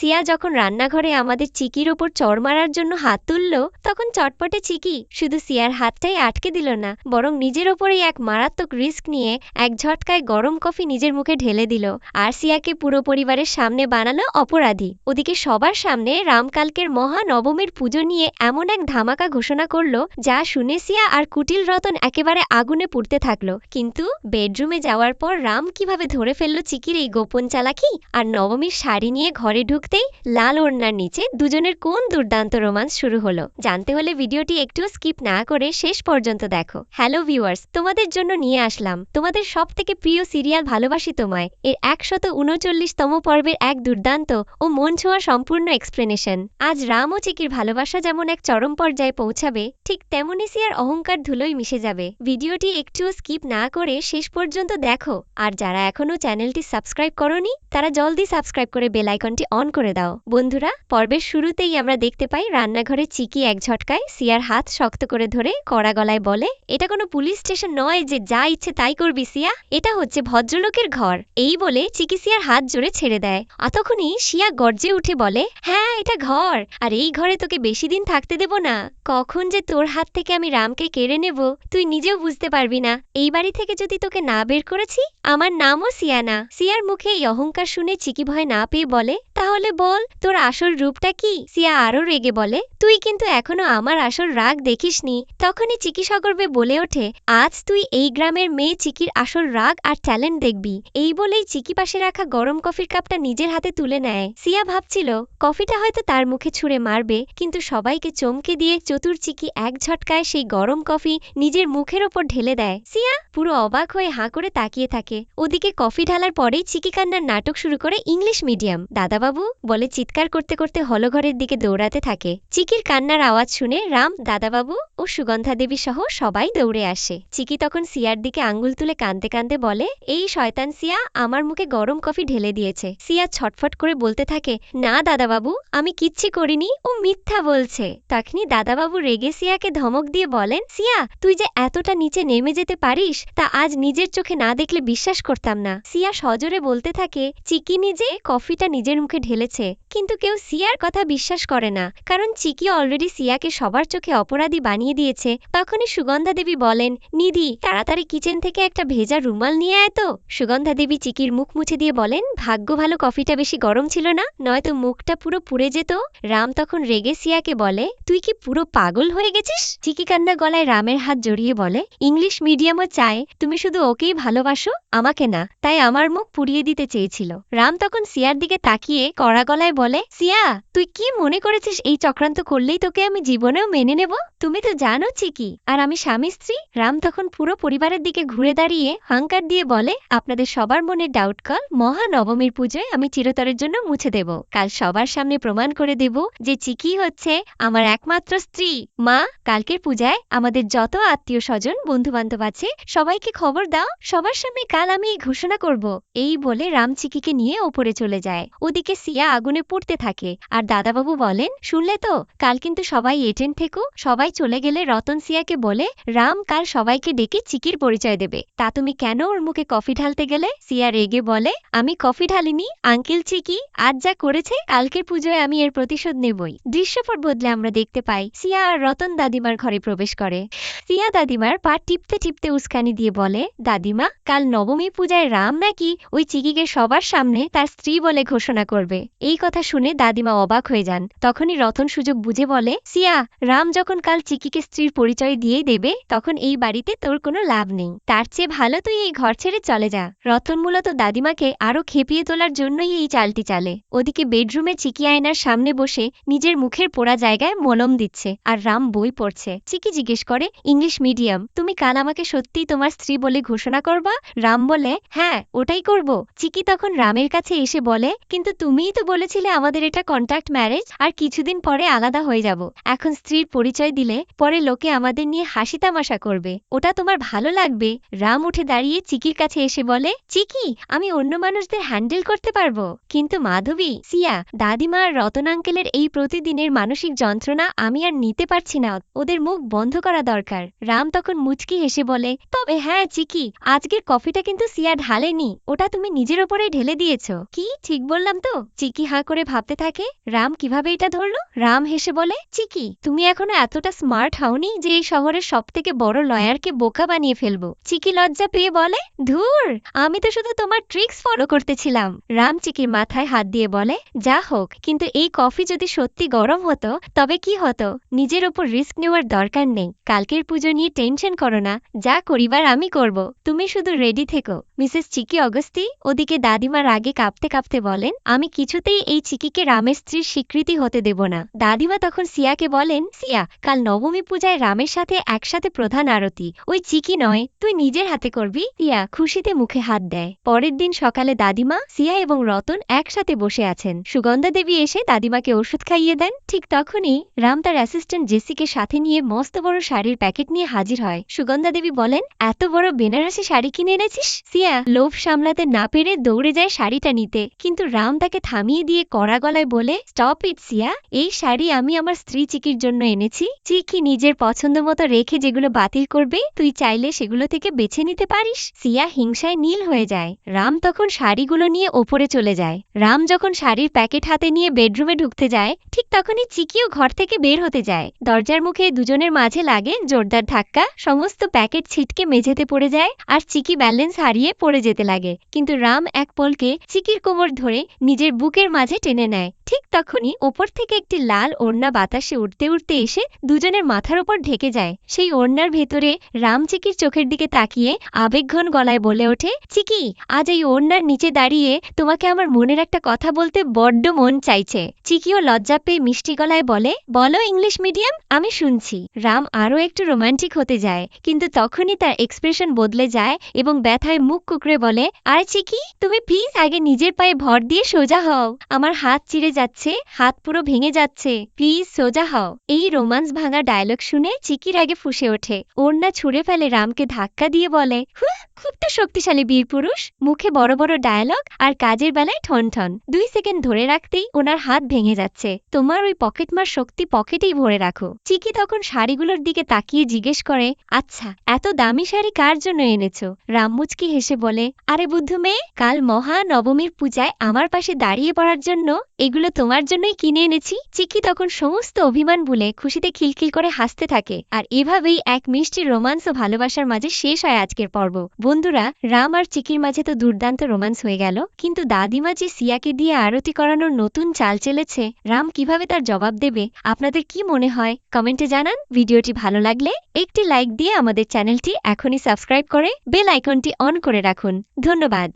সিয়া যখন রান্নাঘরে আমাদের চিকির ওপর চড় মারার জন্য হাত তুলল, তখন চটপটে চিকি শুধু সিয়ার হাতটাই আটকে দিল না, বরং নিজের ওপরেই এক মারাত্মক রিস্ক নিয়ে এক ঝটকায় গরম কফি নিজের মুখে ঢেলে দিল আর সিয়াকে পুরো পরিবারের সামনে বানালো অপরাধী। ওদিকে সবার সামনে রামকালকের মহানবমীর পুজো নিয়ে এমন এক ধামাকা ঘোষণা করল যা শুনে সিয়া আর কুটিল রতন একেবারে আগুনে পুড়তে থাকলো। কিন্তু বেডরুমে যাওয়ার পর রাম কিভাবে ধরে ফেলল চিকির এই গোপন চালাকি, আর নবমীর শাড়ি নিয়ে ঘরে ঢুকতেই লাল ওড়নার নিচে দুজনের কোন দুর্দান্ত রোমান্স শুরু হলো, জানতে হলে ভিডিওটি একটু স্কিপ না করে শেষ পর্যন্ত দেখো। হ্যালো ভিউয়ার্স, তোমাদের জন্য নিয়ে আসলাম তোমাদের সবথেকে প্রিয় সিরিয়াল ভালোবাসি তোমায় এর 139তম পর্বের এক দুর্দান্ত ও মন ছোঁয়া সম্পূর্ণ এক্সপ্লেনেশন। আজ রাম ও চিকির ভালোবাসা যেমন এক চরম পর্যায়ে পৌঁছাবে, ঠিক তেমনই সিয়ার অহংকার ধুলোয় মিশে যাবে। ভিডিওটি একটুও স্কিপ না করে শেষ পর্যন্ত দেখো, আর যারা এখনো চ্যানেলটি সাবস্ক্রাইব করনি তারা জলদি সাবস্ক্রাইব করে বেল আইকনটি অন করে দাও। বন্ধুরা, পর্বের শুরুতেই আমরা দেখতে পাই রান্নাঘরে চিকি এক ঝটকায় সিয়ার হাত শক্ত করে ধরে কড়া গলায় বলে, এটা কোনো পুলিশ স্টেশন নয় যে যা ইচ্ছে তাই করবি সিয়া, এটা হচ্ছে ভদ্রলোকের ঘর। এই বলে চিকি সিয়ার হাত জোরে ছেড়ে দেয়। তখনই সিয়া গর্জে উঠে বলে, হ্যাঁ এটা ঘর, আর এই ঘরে তোকে বেশি দিন থাকতে দেব না। কখন যে তোর হাত থেকে আমি রামকে কেড়ে নেব তুই নিজেও বুঝতে পারবি না। এই বাড়ি থেকে যদি তোকে না বের করেছি, আমার নামও সিয়া না। সিয়ার মুখে এই অহংকার শুনে চিকি ভয় না পেয়ে বলে, তাহলে বল তোর আসল রূপটা কি? সিয়া আরো রেগে বলে, তুই কিন্তু এখনো আমার আসল রাগ দেখিসনি। তখনই চিকি সগর্বে বলে ওঠে, আজ তুই এই গ্রামের মেয়ে চিকির আসল রাগ আর ট্যালেন্ট দেখবি। এই বলেই চিকি পাশে রাখা গরম কফির কাপটা নিজের হাতে তুলে নেয়। সিয়া ভাবছিল কফিটা হয়তো তার মুখে ছুঁড়ে মারবে, কিন্তু সবাইকে চমকে দিয়ে চতুর চিকি এক ঝটকায় সেই গরম কফি নিজের মুখের ওপর ঢেলে দেয়। সিয়া পুরো অবাক হয়ে হাঁ করে তাকিয়ে থাকে। ওদিকে কফি ঢালার পরেই চিকি কান্নার নাটক শুরু করে ইংলিশ মিডিয়াম দাদাবাবু বলে চিৎকার করতে করতে হলঘরের দিকে দৌড়াতে থাকে। চিকির কান্নার আওয়াজ শুনে রাম, দাদাবাবু ও সুগন্ধা দেবী সহ সবাই দৌড়ে আসে। চিকি তখন সিয়ার দিকে আঙ্গুল তুলে কাঁদতে কাঁদতে বলে, এই শয়তান সিয়া আমার মুখে গরম কফি ঢেলে দিয়েছে। সিয়া ছটফট করে বলতে থাকে, না দাদাবাবু আমি কিচ্ছু করিনি, ও মিথ্যা বলছে। তখনই দাদাবাবু রেগে সিয়াকে ধমক দিয়ে বলেন, সিয়া তুই যে এতটা নিচে নেমে যেতে পারিস তা আজ নিজের চোখে না দেখলে বিশ্বাস করতাম না। সিয়া সজোরে বলতে থাকে, চিকি নিজে কফিটা নিজের মুখে ঢেলেছে, কিন্তু কেউ সিয়ার কথা বিশ্বাস করে না, কারণ চিকি অলরেডি সিয়াকে সবার চোখে অপরাধী বানিয়ে দিয়েছে। তখনই সুগন্ধা দেবী বলেন, নিধি তাড়াতাড়ি কিচেন থেকে একটা ভেজা রুমাল নিয়ে আয় তো। সুগন্ধা দেবী চিকির মুখ মুছে দিয়ে বলেন, ভাগ্য ভালো কফিটা বেশি গরম ছিল না, নয়তো মুখটা পুরো পুড়ে যেত। রাম তখন রেগে সিয়াকে বলে, তুই কি পুরো পাগল হয়ে গেছিস? চিকি কান্না গলায় রামের হাত জড়িয়ে বলে, ইংলিশ মিডিয়ামও চায় তুমি শুধু ওকেই ভালোবাসো, আমাকে না, তাই আমার মুখ পুড়িয়ে দিতে চেয়েছিল। রাম তখন সিয়ার দিকে তাকিয়ে কড়া গলায় বলে, সিয়া তুই কি মনে করেছিস এই চক্রান্ত করলেই তোকে আমি জীবনেও মেনে নেব? তুমি তো জানো চিকি আর আমি স্বামী স্ত্রী। রাম তখন পুরো পরিবারের দিকে ঘুরে দাঁড়িয়ে হাঙ্কার দিয়ে বলে, আপনাদের সবার মনের ডাউট কল মহানবমীর পুজোয় আমি চিরতরের জন্য মুছে দেব। কাল সবার সামনে প্রমাণ করে দেব যে চিকি হচ্ছে আমার একমাত্র স্ত্রী। মা, কালকের পূজায় আমাদের যত আত্মীয় স্বজন বন্ধু বান্ধব আছে সবাইকে খবর দাও, সবার সামনে কাল আমি এই ঘোষণা করব। এই বলে রাম চিকিকে নিয়ে ওপরে চলে যায়। ওদিকে সিয়া আগুনে পুড়তে থাকে আর দাদাবাবু বলেন, শুনলে তো, কাল কিন্তু সবাই এটেন্ড থেকো। সবাই চলে গেলে রতন সিয়াকে বলে, রাম কাল সবাইকে ডেকে চিকির পরিচয় দেবে, তা তুমি কেন ওর মুখে কফি ঢালতে গেলে? সিয়া রেগে বলে, আমি কফি ঢালিনি আঙ্কেল, চিকি আজ যা করেছে কালকের পুজোয় আমি এর প্রতিশোধ নেবই। দৃশ্যপট বদলে আমরা দেখতে পাই সিয়া আর রতন দাদিমার ঘরে প্রবেশ করে। সিয়া দাদিমার পা টিপতে টিপতে উস্কানি দিয়ে বলে, দাদিমা কাল নবমী পূজায় রাম নাকি ওই চিকিকে সবার সামনে তার স্ত্রী বলে ঘোষণা করবে। এই কথা শুনে দাদিমা অবাক হয়ে যান। তখনই রতন সুযোগ বুঝে বলে, সিয়া রাম যখন কাল চিকিকে স্ত্রীর পরিচয় দিয়েই দেবে তখন এই বাড়িতে তোর কোনো লাভ নেই, তার চেয়ে ভালো তুই এই ঘর ছেড়ে চলে যা। রতন মূলত দাদিমাকে আরো খেপিয়ে তোলার জন্যই এই চালটি চালে। ওদিকে বেডরুমে চিকি আয়নার সামনে বসে নিজের মুখের পোড়া জায়গায় মলম দিচ্ছে আর রাম বই পড়ছে। চিকি জিজ্ঞেস করে, ইংলিশ মিডিয়াম তুমি কাল আমাকে সত্যিই তোমার স্ত্রী বলে ঘোষণা করবা? রাম বলে, হ্যাঁ ওটাই করব। চিকি তখন রামের কাছে এসে বলে, কিন্তু তুমিই তো বলেছিলে আমাদের এটা কন্ট্রাক্ট ম্যারেজ আর কিছুদিন পরে আলাদা হয়ে যাব। এখন স্ত্রীর পরিচয় দিলে পরে লোকে আমাদের নিয়ে হাসি তামাশা করবে, ওটা তোমার ভালো লাগবে? রাম উঠে দাঁড়িয়ে চিকির কাছে এসে বলে, চিকি আমি অন্য মানুষদের হ্যান্ডেল করতে পারবো, কিন্তু মাধবী, সিয়া, দাদিমা আর রতন আঙ্কেলের এই প্রতিদিনের মানসিক যন্ত্রণা আমি আর নিতে পারছি না, ওদের মুখ বন্ধ করা দরকার। রাম তখন মুচকি হেসে বলে, তবে হ্যাঁ চিকি, আজকের কফিটা কিন্তু সিয়া ঢালেনি, ওটা তুমি নিজের ওপরেই ঢেলে দিয়েছ। কি ঠিক বললাম তো? চিকি হাঁ করে করে ভাবতে থাকে রাম কিভাবে এটা ধরলো। রাম হেসে বলে, চিকি তুমি এখনো এতটা স্মার্ট হওনি যে এই শহরের সবথেকে বড় লয়ারকে বোকা বানিয়ে ফেলবো। চিকি লজ্জা পেয়ে বলে, ধুর, আমি তো শুধু তোমার ট্রিক্স ফলো করতেছিলাম। রাম চিকির মাথায় হাত দিয়ে বলে, যা হোক, কিন্তু এই কফি যদি সত্যি গরম হতো তবে কি হতো? নিজের ওপর রিস্ক নেওয়ার দরকার নেই। কালকের পুজো নিয়ে টেনশন করো না, যা করিবার আমি করব, তুমি শুধু রেডি থেকো। মিসেস চিকি অগস্তি ওদিকে দাদিমার আগে কাঁপতে কাঁপতে বলেন, আমি কিছুতেই এই চিকিকে রামের স্ত্রীর স্বীকৃতি হতে দেব না। দাদিমা তখন সিয়াকে বলেন, সিয়া, কাল নবমী পূজায় রামের সাথে একসাথে প্রধান আরতি, ওই চিকি নয়, তুই নিজের হাতে করবি। সিয়া খুশিতে মুখে হাত দেয়। পরের দিন সকালে দাদিমা, সিয়া এবং রতন একসাথে বসে আছেন। সুগন্ধা দেবী এসে দাদিমাকে ওষুধ খাইয়ে দেন। ঠিক তখনই রাম তার অ্যাসিস্ট্যান্ট জেসিকে সাথে নিয়ে মস্ত বড় শাড়ির প্যাকেট নিয়ে হাজির হয়। সুগন্ধা দেবী বলেন, এত বড় বেনারসি শাড়ি কিনে এনেছিস? সিয়া লোভ সামলাতে না পেরে দৌড়ে যায় শাড়িটা নিতে, কিন্তু রাম তাকে থামিয়ে দিয়ে কড়া গলায় বলে, স্টপ ইট সিয়া, এই শাড়ি আমি আমার স্ত্রী চিকির জন্য এনেছি। চিকি নিজের পছন্দ মতো রেখে যেগুলো বাতিল করবে তুই চাইলে সেগুলো থেকে বেছে নিতে পারিস। সিয়া হিংসায় নীল হয়ে যায়। রাম তখন শাড়িগুলো নিয়ে ওপরে চলে যায়। রাম যখন শাড়ির প্যাকেট হাতে নিয়ে বেডরুমে ঢুকতে যায়, ঠিক তখনই চিকিও ঘর থেকে বের হতে যায়। দরজার মুখে দুজনের মাঝে লাগে জোরদার ধাক্কা, সমস্ত প্যাকেট ছিটকে মেঝেতে পড়ে যায় আর চিকি ব্যালেন্স হারিয়ে পড়ে যেতে লাগে। কিন্তু রাম এক পলকে চিকির কোমর ধরে নিজের বুকের মাঝে টেনে নেয়। ঠিক তখনই ওপর থেকে একটি লাল ওড়না বাতাসে উঠতে উঠতে এসে দুজনের মাথার ওপর ঢেকে যায়। সেই ওড়নার ভেতরে রাম চিকির চোখের দিকে তাকিয়ে আবেগঘন গলায় বলে ওঠে, চিকি, আজ এই ওড়নার নিচে দাঁড়িয়ে তোমাকে আমার মনের একটা কথা বলতে বড্ড মন চাইছে। চিকিও লজ্জা পেয়ে মিষ্টি গলায় বলে, বলো ইংলিশ মিডিয়াম, আমি শুনছি। রাম আরও একটু রোমান্টিক হতে যায়, কিন্তু তখনই তার এক্সপ্রেশন বদলে যায় এবং ব্যথায় মুখ কুকড়ে বলে, আরে চিকি, তুমি প্লিজ আগে নিজের পায়ে ভর দিয়ে সোজা হও। আমার হাত চিড়ে যাচ্ছে, হাত পুরো ভেঙে যাচ্ছে, প্লিজ সোজা হও। এই রোমান্স ভাঙা ডায়লগ শুনে চিকির আগে ফুঁসে ওঠে। ওড়না ছুঁড়ে ফেলে রামকে ধাক্কা দিয়ে বলে, খুব তো শক্তিশালী বীর পুরুষ। মুখে বড় বড় ডায়লগ আর কাজের বেলায় ঠন ঠন। 2 সেকেন্ড ধরে রাখতেই ওনার হাত ভেঙে যাচ্ছে। তোমার ওই পকেটমার শক্তি পকেটেই ভরে রাখো। চিকি তখন শাড়িগুলোর দিকে তাকিয়ে জিজ্ঞেস করে, আচ্ছা, এত দামি শাড়ি কার জন্য এনেছো? রাম মুচকি হেসে বলে, আরে বুদ্ধু মেয়ে, কাল মহা নবমীর পূজায় আমার পাশে দাঁড়িয়ে পড়ার জন্য এগুলো তোমার জন্যই কিনে এনেছি। চিকি তখন সমস্ত অভিমান ভুলে খুশিতে খিলখিল করে হাসতে থাকে। আর এভাবেই এক মিষ্টি রোমান্স ও ভালোবাসার মাঝে শেষ হয় আজকের পর্ব। বন্ধুরা, রাম আর চিকির মাঝে তো দুর্দান্ত রোমান্স হয়ে গেল, কিন্তু দাদিমা যে সিয়াকে দিয়ে আরতি করানোর নতুন চাল চেলেছে, রাম কিভাবে তার জবাব দেবে? আপনাদের কি মনে হয় কমেন্টে জানান। ভিডিওটি ভালো লাগলে একটি লাইক দিয়ে আমাদের চ্যানেলটি এখনই সাবস্ক্রাইব করে বেল আইকনটি অন করে রাখুন। ধন্যবাদ।